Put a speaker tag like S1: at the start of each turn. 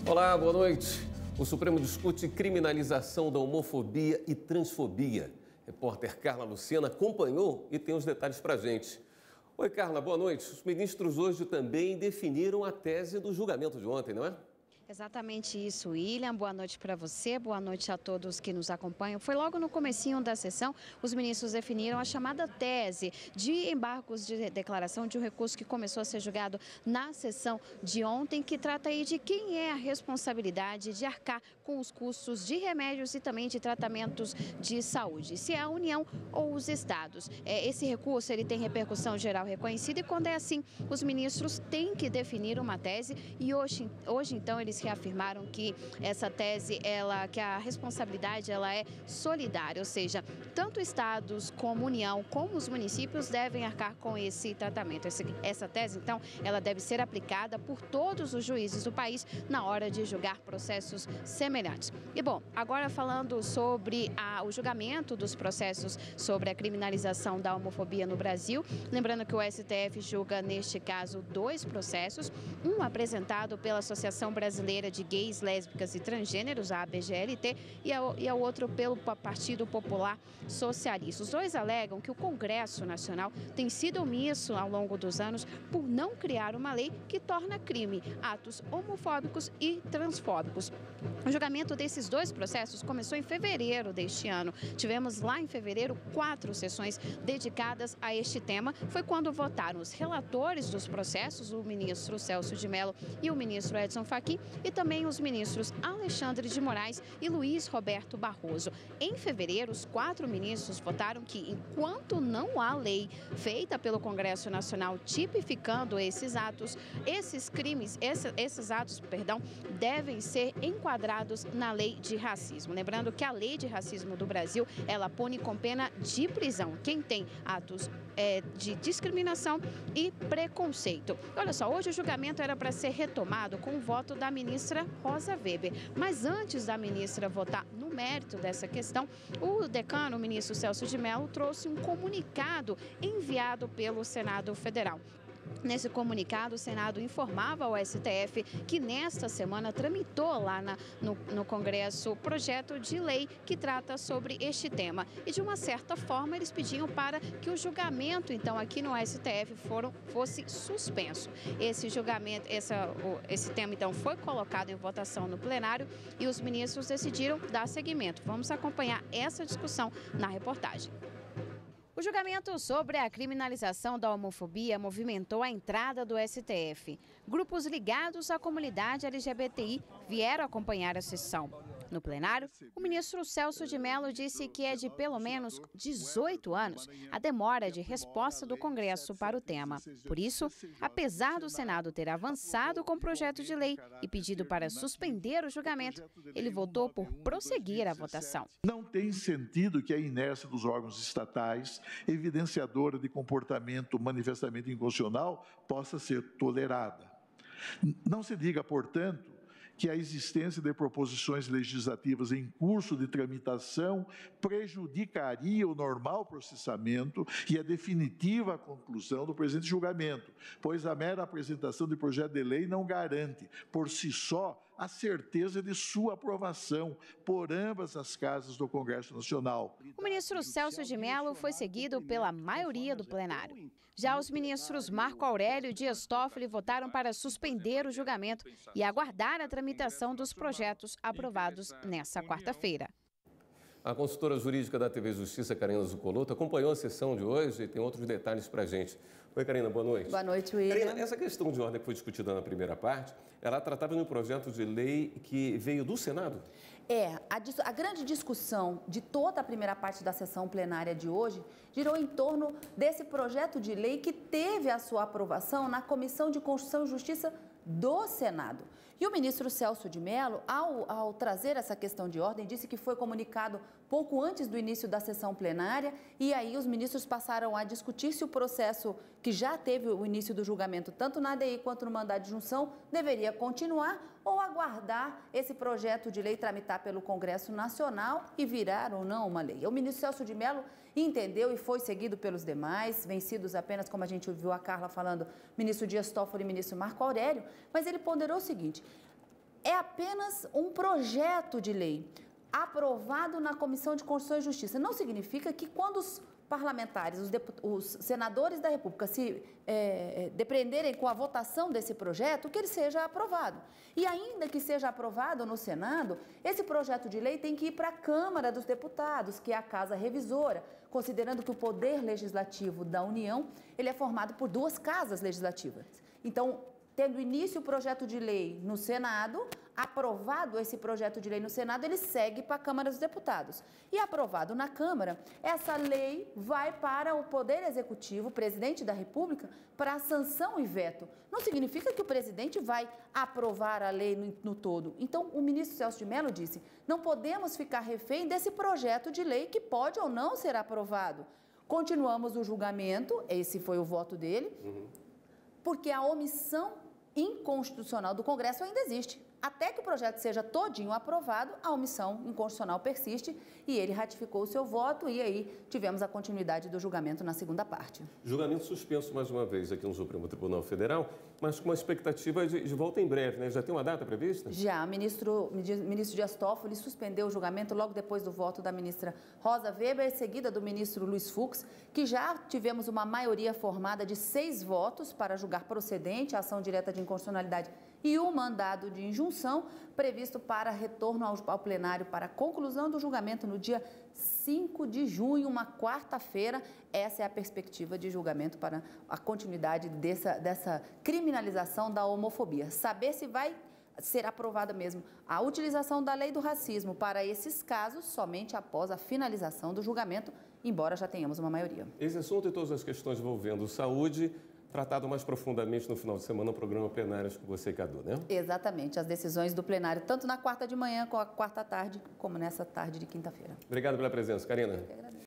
S1: Olá, boa noite. O Supremo discute criminalização da homofobia e transfobia. Repórter Carla Lucena acompanhou e tem os detalhes pra gente. Oi, Carla, boa noite. Os ministros hoje também definiram a tese do julgamento de ontem, não é?
S2: Exatamente isso, William. Boa noite para você, boa noite a todos que nos acompanham. Foi logo no comecinho da sessão, os ministros definiram a chamada tese de embargos de declaração de um recurso que começou a ser julgado na sessão de ontem, que trata aí de quem é a responsabilidade de arcar com os custos de remédios e também de tratamentos de saúde, se é a União ou os estados. Esse recurso ele tem repercussão geral reconhecida e quando é assim, os ministros têm que definir uma tese e hoje então, eles reafirmaram que essa tese, que a responsabilidade ela é solidária, ou seja, tanto estados como União, como os municípios devem arcar com esse tratamento. Essa tese, então, ela deve ser aplicada por todos os juízes do país na hora de julgar processos semelhantes. E bom, agora falando sobre o julgamento dos processos sobre a criminalização da homofobia no Brasil, lembrando que o STF julga neste caso 2 processos, um apresentado pela Associação Brasileira de Gays, Lésbicas e Transgêneros, a ABGLT, e o outro pelo Partido Popular Socialista. Os dois alegam que o Congresso Nacional tem sido omisso ao longo dos anos por não criar uma lei que torna crime atos homofóbicos e transfóbicos. O julgamento desses 2 processos começou em fevereiro deste ano. Tivemos lá em fevereiro 4 sessões dedicadas a este tema. Foi quando votaram os relatores dos processos, o ministro Celso de Mello e o ministro Edson Fachin, e também os ministros Alexandre de Moraes e Luiz Roberto Barroso. Em fevereiro, os 4 ministros votaram que, enquanto não há lei feita pelo Congresso Nacional tipificando esses atos, esses atos, devem ser enquadrados na lei de racismo. Lembrando que a lei de racismo do Brasil, ela pune com pena de prisão quem tem atos de discriminação e preconceito. Olha só, hoje o julgamento era para ser retomado com o voto da ministra Rosa Weber. Mas antes da ministra votar no mérito dessa questão, o decano, o ministro Celso de Mello, trouxe um comunicado enviado pelo Senado Federal. Nesse comunicado, o Senado informava ao STF que nesta semana tramitou lá no Congresso projeto de lei que trata sobre este tema. E de uma certa forma eles pediam para que o julgamento, então, aqui no STF fosse suspenso. Esse julgamento, esse tema, então, foi colocado em votação no plenário e os ministros decidiram dar seguimento. Vamos acompanhar essa discussão na reportagem. O julgamento sobre a criminalização da homofobia movimentou a entrada do STF. Grupos ligados à comunidade LGBTI vieram acompanhar a sessão. No plenário, o ministro Celso de Mello disse que é de pelo menos 18 anos a demora de resposta do Congresso para o tema. Por isso, apesar do Senado ter avançado com o projeto de lei e pedido para suspender o julgamento, ele votou por prosseguir a votação.
S3: Não tem sentido que a inércia dos órgãos estatais, evidenciadora de comportamento manifestamente inconstitucional, possa ser tolerada. Não se diga, portanto, que a existência de proposições legislativas em curso de tramitação prejudicaria o normal processamento e a definitiva conclusão do presente julgamento, pois a mera apresentação de projeto de lei não garante, por si só, a certeza de sua aprovação por ambas as casas do Congresso Nacional.
S2: O ministro Celso de Mello foi seguido pela maioria do plenário. Já os ministros Marco Aurélio e Dias Toffoli votaram para suspender o julgamento e aguardar a tramitação dos projetos aprovados nesta quarta-feira.
S1: A consultora jurídica da TV Justiça, Karina Zuccolotto, acompanhou a sessão de hoje e tem outros detalhes para a gente. Oi, Karina, boa noite.
S4: Boa noite, William.
S1: Karina, essa questão de ordem que foi discutida na primeira parte, ela tratava de um projeto de lei que veio do Senado?
S4: A grande discussão de toda a primeira parte da sessão plenária de hoje girou em torno desse projeto de lei que teve a sua aprovação na Comissão de Constituição e Justiça do Senado. E o ministro Celso de Mello, ao trazer essa questão de ordem, disse que foi comunicado pouco antes do início da sessão plenária e aí os ministros passaram a discutir se o processo que já teve o início do julgamento, tanto na ADI quanto no mandado de junção, deveria continuar ou aguardar esse projeto de lei tramitar pelo Congresso Nacional e virar ou não uma lei. O ministro Celso de Mello entendeu e foi seguido pelos demais, vencidos apenas, como a gente ouviu a Carla falando, ministro Dias Toffoli e ministro Marco Aurélio, mas ele ponderou o seguinte: é apenas um projeto de lei aprovado na Comissão de Constituição e Justiça. Não significa que quando os parlamentares, os senadores da República se depreenderem com a votação desse projeto, que ele seja aprovado. E ainda que seja aprovado no Senado, esse projeto de lei tem que ir para a Câmara dos Deputados, que é a casa revisora, considerando que o Poder Legislativo da União ele é formado por 2 casas legislativas. Então, tendo início o projeto de lei no Senado, aprovado esse projeto de lei no Senado, ele segue para a Câmara dos Deputados. E aprovado na Câmara, essa lei vai para o Poder Executivo, o Presidente da República, para a sanção e veto. Não significa que o presidente vai aprovar a lei no todo. Então, o ministro Celso de Mello disse, não podemos ficar refém desse projeto de lei que pode ou não ser aprovado. Continuamos o julgamento, esse foi o voto dele, porque a omissão inconstitucional do Congresso ainda existe. Até que o projeto seja todinho aprovado, a omissão inconstitucional persiste e ele ratificou o seu voto e aí tivemos a continuidade do julgamento na segunda parte.
S1: Julgamento suspenso mais uma vez aqui no Supremo Tribunal Federal, mas com uma expectativa de volta em breve, né? Já tem uma data prevista?
S4: Já, o ministro Dias Toffoli suspendeu o julgamento logo depois do voto da ministra Rosa Weber, seguida do ministro Luiz Fux, que já tivemos uma maioria formada de 6 votos para julgar procedente a ação direta de inconstitucionalidade e o mandado de injunção previsto para retorno ao plenário para a conclusão do julgamento no dia 5 de junho, uma quarta-feira. Essa é a perspectiva de julgamento para a continuidade dessa criminalização da homofobia. Saber se vai ser aprovada mesmo a utilização da lei do racismo para esses casos somente após a finalização do julgamento, embora já tenhamos uma maioria.
S1: Esse assunto e todas as questões envolvendo saúde tratado mais profundamente no final de semana no programa Plenários com você, Cadu, né?
S4: Exatamente, as decisões do plenário, tanto na quarta de manhã, como na quarta tarde, como nessa tarde de quinta-feira.
S1: Obrigado pela presença, Karina.